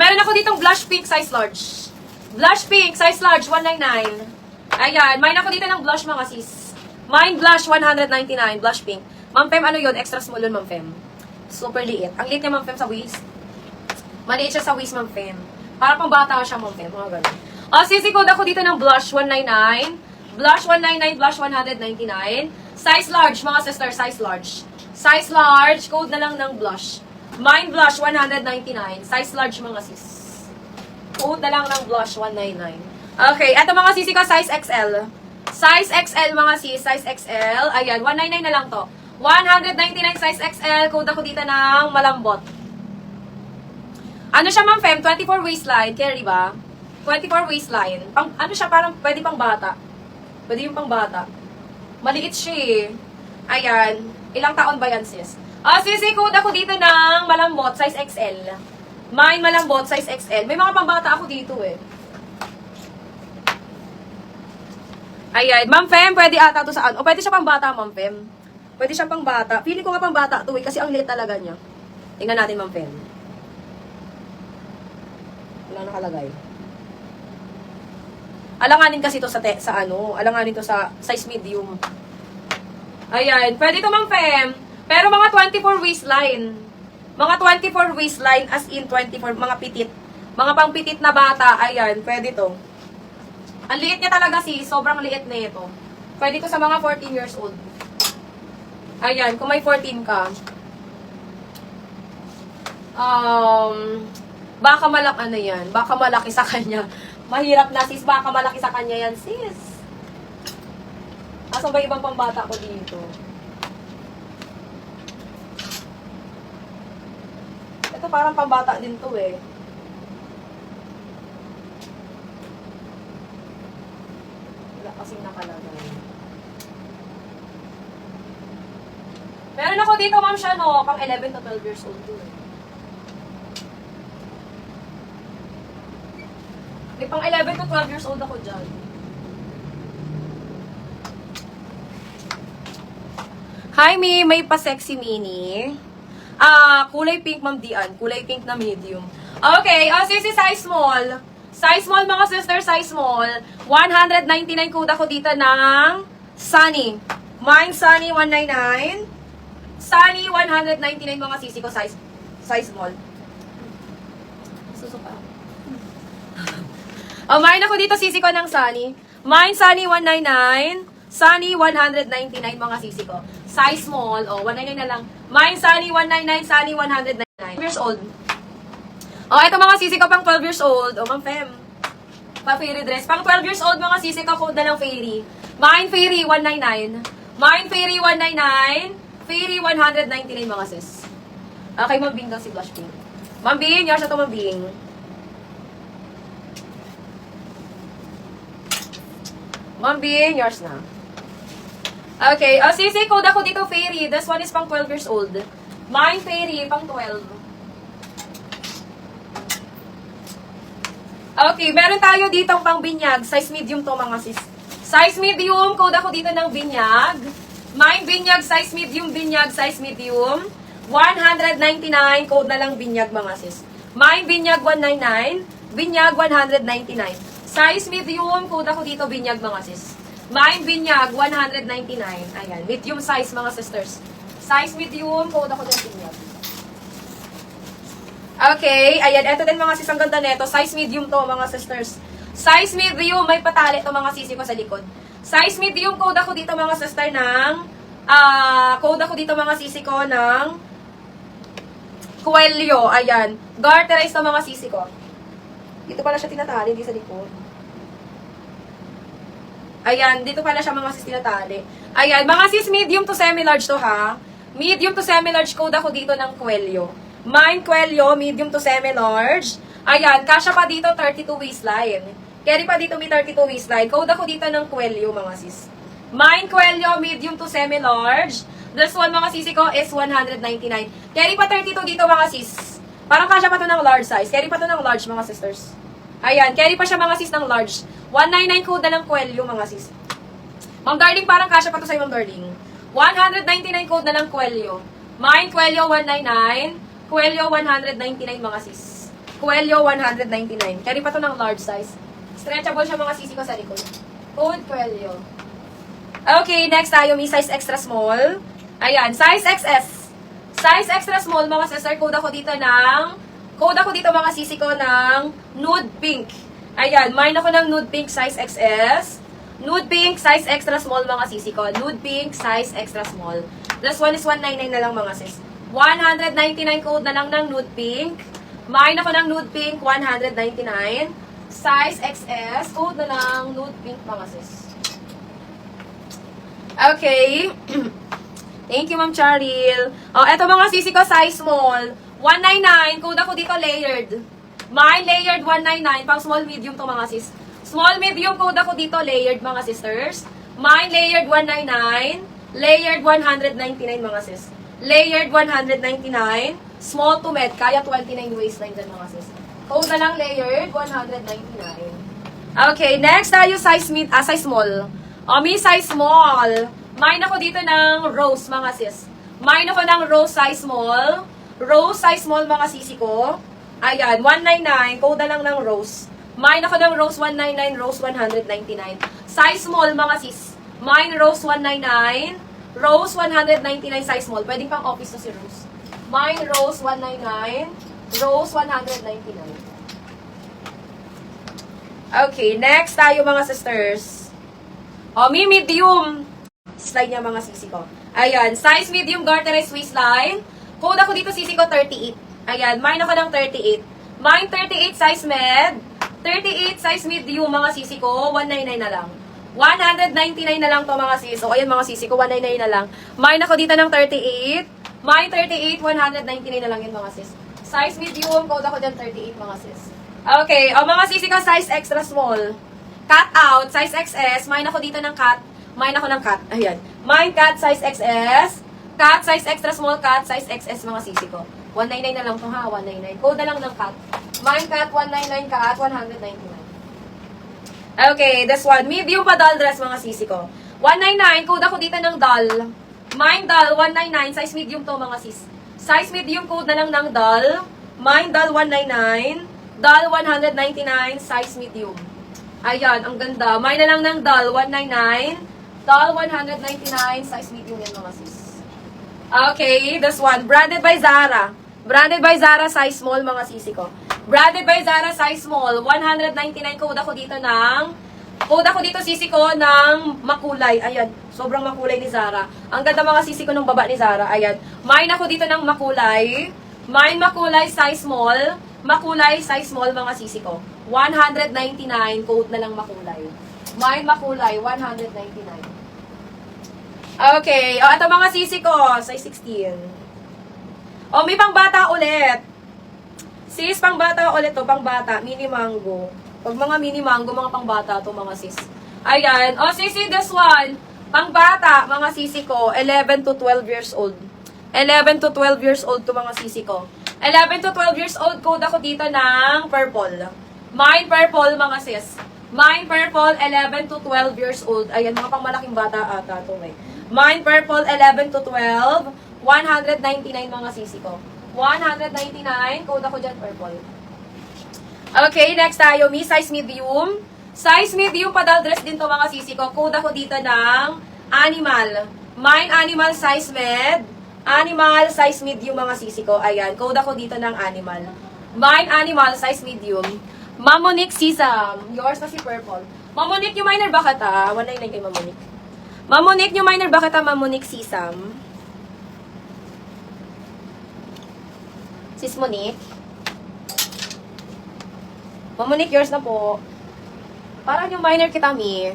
Meron ako ditong blush pink size large. Blush pink size large, 199. Ayan, mine ako dito ng blush mga sis. Mine blush, 199. Blush pink. Ma'am Fem, ano yun? Extra small yun, Ma'am Fem. Super liit. Ang liit niya, Ma'am Fem, sa waist. Maliit siya sa waist, Ma'am Fem. Para pang bata siya, Ma'am Fem. Mga ganun. Sisi code ako dito ng blush, 199. Blush, 199. Blush, 199. Size large, mga sister, size large. Size large, code na lang ng blush. Mine blush, 199. Size large, mga sis. Code na lang ng blush, 199. Okay, eto mga sisi ko, size XL. Size XL, mga sis. Size XL. Ayan, 199 na lang to. 199 size XL. Code ako dito ng malambot. Ano siya, Ma'am Fem? 24 waistline. Carry ba? 24 waistline. Ano siya, parang pwede pang bata. Pwede yung pang bata. Maliit siya eh. Ayan. Ilang taon ba yan, sis? Sisi, code ako dito ng malambot, size XL. Mine malambot, size XL. May mga pambata ako dito eh. Ayan. Ma'am Fem, pwede ata to saan? O pwede siya pambata, Ma'am Fem. Pwede siya pambata. Feeling ko nga pambata to eh, kasi ang liit talaga niya. Tingnan natin, Ma'am Fem. Wala nakalagay. Alanganin kasi to sa alanganin to sa size medium. Ayan. Pwede to, Ma'am Fem. Pero mga 24 waistline. Mga 24 waistline as in 24, mga pitit. Mga pang pitit na bata, ayan, pwede to. Ang liit niya talaga sobrang liit na ito. Pwede to sa mga 14 years old. Ayan, kung may 14 ka. Baka baka malaki sa kanya. Mahirap na sis, baka malaki sa kanya yan sis. Asan ba ibang pambata ko dito? Ito parang pambata din to eh. Wala kasing nakalagay. Meron ako dito, ma'am, siya no, pang 11 to 12 years old to eh. May pang 11 to 12 years old ako dyan. Hi, Mi. May pa-sexy mini. Kulay pink, Ma'am Dian. Kulay pink na medium. Okay, sisi size small. Size small, mga sister, size small. 199 code ako dito ng Sunny. Mine, Sunny, 199. Sunny, 199 mga sisi ko, size small. Susuka. Mine ako dito, sisi ko ng Sunny. Mine, Sunny, 199. Sunny, 199 mga sisi ko. Size small. 199 na lang. Mine, Sunny, 199. Sunny, 199. 12 years old. Ito mga sisi ko pang 12 years old. Ma'am Fem. Pa-fairy dress. Pang 12 years old mga sisi ko, code na lang fairy. Mine, fairy, 199. Mine, fairy, 199. Fairy, 199 mga sis. Okay, Ma'am Bing daw si Blush Pink. Ma'am Bing, yours na to, Ma'am Bing. Ma'am Bing, yours na. Okay, sisi, code ako dito, fairy. This one is pang 12 years old. Mine, fairy, pang 12. Okay, meron tayo dito pang binyag. Size medium to, mga sis. Size medium, code ako dito ng binyag. Mine, binyag, size medium, binyag, size medium. 199, code na lang binyag, mga sis. Mine, binyag, 199. Binyag, 199. Size medium, code ako dito, binyag, mga sis. Mine, binyag, 199. Ayan, medium size, mga sisters. Size medium, code ako dito, binyag. Okay, ayan, eto din mga sis, ang ganda neto. Size medium to, mga sisters. Size medium, may patali to, mga sisi ko sa likod. Size medium, code ako dito, mga sister, ng, code ako dito, mga sisi ko, ng Coelho. Ayan, garterize to, mga sisi ko. Dito pala siya tinatali, hindi sa likod. Ayan, dito pala siya, mga sis, tinatali. Ayan, mga sis, medium to semi-large to, ha. Medium to semi-large, code ako dito ng Coelho. Mine, Coelho, medium to semi-large. Ayan, kasya pa dito, 32 waistline. Carry pa dito, may 32 waistline. Code ako dito ng Coelho, mga sis. Mine, Coelho, medium to semi-large. This one, mga sisi ko, is 199. Carry pa 32 dito, mga sis. Parang kasya pa to ng large size. Carry pa to ng large, mga sisters. Ayan, carry pa siya, mga sis, ng large. 199 code na lang Coelho, mga sis. Ma'am Darling, parang kasya pa to sa'yo, Ma'am Darling. 199 code na lang Coelho. Mine, Coelho 199. Coelho 199, mga sis. Coelho 199. Carry pa to ng large size. Stretchable siya, mga sisi ko sa likod. Code Coelho. Okay, next tayo, may size extra small. Ayan, size XS. Size extra small, mga sister, code ako dito mga sisi ko ng nude pink. Ayan, mine ako ng nude pink size XS. Nude pink size extra small, mga sisi ko. Nude pink size extra small. This one is 199 na lang, mga sis. 199 code na lang ng nude pink. Mine ako ng nude pink, 199. Size XS, code na lang nude pink, mga sis. Okay. Thank you, Ma'am Charil. Oh, eto mga sisi ko, size small. 199. Code ako dito, layered. Mine, layered, 199. Pang small, medium to, mga sis. Small, medium, code ako dito, layered, mga sisters. Mine, layered, 199. Layered, 199, mga sis. Layered, 199. Small to med. Kaya 29 waistline dyan, mga sis. Code na lang, layered, 199. Okay, next tayo, size small. May size small. Mine ako dito ng rose, mga sis. Mine ako ng rose size small. Rose size small, mga sisi ko. Ayan, 199. Code na lang ng rose. Mine ako ng rose 199, rose 199. Size small, mga sis. Mine rose 199. Rose 199 size small. Pwedeng pang office to si Rose. Mine rose 199. Rose 199. Okay, next tayo, mga sisters. May medium. Slide niya, mga sisi ko. Ayan, size medium garterized waistline. Code ako dito, sisi ko, 38. Ayan, mine ako ng 38. Mine 38 size med. 38 size medium, mga sisi ko, 199 na lang. 199 na lang to, mga sis. O, ayan, mga sisi ko, 199 na lang. Mine ako dito ng 38. Mine 38, 199 na lang yun, mga sis. Size medium, code ako dyan, 38, mga sis. Okay, mga sisi ko, size extra small. Cut out, size XS. Mine ako dito ng cut. Mine ako ng cut. Ayan. Mine cut, size XS. Cut, size extra small, cut, size XS, mga sisi ko. 199 na lang to, ha? 199. Code na lang ng cut. Mine cut, 199, cut, 199. Okay, this one. Medium pa doll dress, mga sisi ko. 199, code ako dito ng doll. Mine doll, 199. Size medium to, mga sis. Size medium, code na lang ng doll. Mine doll, 199. Doll, 199. Size medium. Ayan, ang ganda. Mine na lang ng doll, 199. Doll, 199. Size medium yan, mga sis. Okay, this one. Branded by Zara. Branded by Zara, size small, mga sisi ko. Branded by Zara, size small. 199, code ako dito sisi ko, ng makulay. Ayan, sobrang makulay ni Zara. Ang ganda, mga sisi ko, ng baba ni Zara. Ayan. Mine ako dito ng makulay. Mine makulay, size small. Makulay, size small, mga sisi ko. 199, code na lang makulay. Mine makulay, 199. Okay, ito mga sisi ko, size 16. May pangbata ulit. Sis, pangbata ulit to, pangbata, mini mango. Pag mga mini mango, mga pangbata to, mga sis. Ayan, sisi, this one. Pangbata, mga sisi ko, 11 to 12 years old. 11 to 12 years old to, mga sisi ko. 11 to 12 years old, code ako dito ng purple. Mine purple, mga sis. Mine purple, 11 to 12 years old. Ayan, mga pangmalaking bata ata to, eh. Mine purple, 11 to 12. 199, mga sisi ko. 199, code ako dyan, purple. Okay, next tayo, may size medium. Size medium, padal dress din to, mga sisi ko. Code ako dito ng animal. Mine animal size med. Animal size medium, mga sisi ko. Ayan, code ako dito ng animal. Mine animal size medium. Mamonique Sisam. Yours kasi purple. Mamonique, yung minor ba kata? 199 kay Mamonique. Mamonique, yung minor ba kata? Mamonique Sisam. Sis Monique. Mamonique, yours na po. Parang yung minor kita, Mi.